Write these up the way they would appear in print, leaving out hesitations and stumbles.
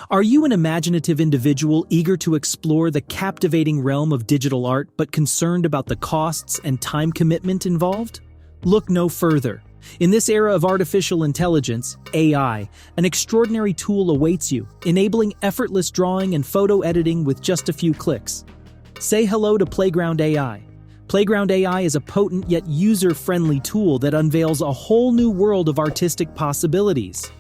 Are you an imaginative individual eager to explore the captivating realm of digital art but concerned about the costs and time commitment involved? Look no further. In this era of artificial intelligence, AI, an extraordinary tool awaits you, enabling effortless drawing and photo editing with just a few clicks. Say hello to Playground AI. Playground AI is a potent yet user-friendly tool that unveils a whole new world of artistic possibilities.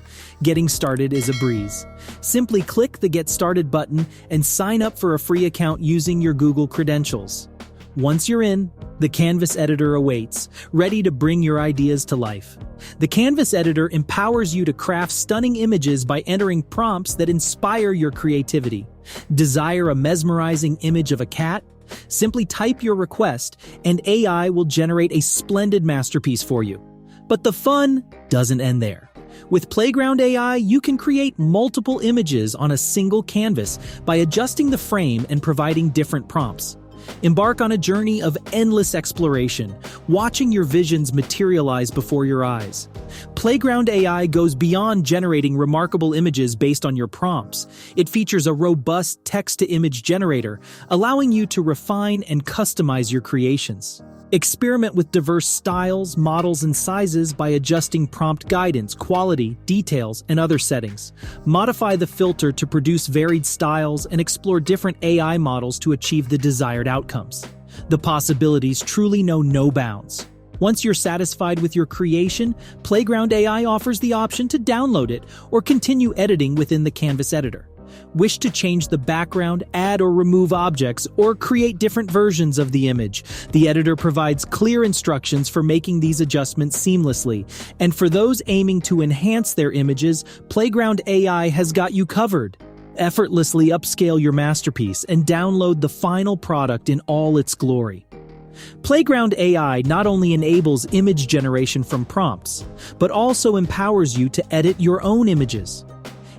Getting started is a breeze. Simply click the Get Started button and sign up for a free account using your Google credentials. Once you're in, the Canvas editor awaits, ready to bring your ideas to life. The Canvas editor empowers you to craft stunning images by entering prompts that inspire your creativity. Desire a mesmerizing image of a cat? Simply type your request, and AI will generate a splendid masterpiece for you. But the fun doesn't end there. With Playground AI, you can create multiple images on a single canvas by adjusting the frame and providing different prompts. Embark on a journey of endless exploration, watching your visions materialize before your eyes. Playground AI goes beyond generating remarkable images based on your prompts. It features a robust text-to-image generator, allowing you to refine and customize your creations. Experiment with diverse styles, models, and sizes by adjusting prompt guidance, quality, details, and other settings. Modify the filter to produce varied styles and explore different AI models to achieve the desired outcomes. The possibilities truly know no bounds. Once you're satisfied with your creation, Playground AI offers the option to download it or continue editing within the Canvas editor. Wish to change the background, add or remove objects, or create different versions of the image? The editor provides clear instructions for making these adjustments seamlessly. And for those aiming to enhance their images, Playground AI has got you covered. Effortlessly upscale your masterpiece and download the final product in all its glory. Playground AI not only enables image generation from prompts, but also empowers you to edit your own images.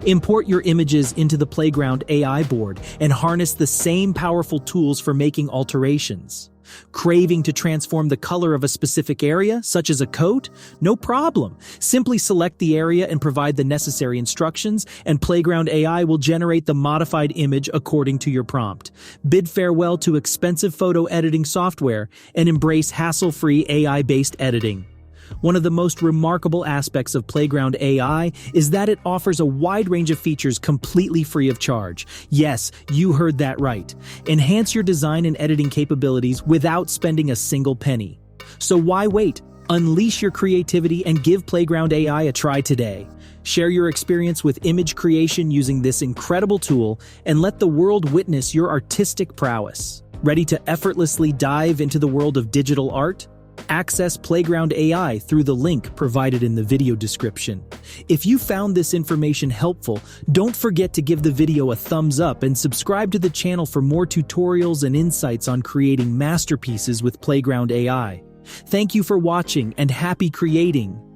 Import your images into the Playground AI board and harness the same powerful tools for making alterations. Craving to transform the color of a specific area, such as a coat? No problem. Simply select the area and provide the necessary instructions, and Playground AI will generate the modified image according to your prompt. Bid farewell to expensive photo editing software and embrace hassle-free AI-based editing. One of the most remarkable aspects of Playground AI is that it offers a wide range of features completely free of charge. Yes, you heard that right. Enhance your design and editing capabilities without spending a single penny. So why wait? Unleash your creativity and give Playground AI a try today. Share your experience with image creation using this incredible tool and let the world witness your artistic prowess. Ready to effortlessly dive into the world of digital art? Access Playground AI through the link provided in the video description. If you found this information helpful, don't forget to give the video a thumbs up and subscribe to the channel for more tutorials and insights on creating masterpieces with Playground AI. Thank you for watching and happy creating!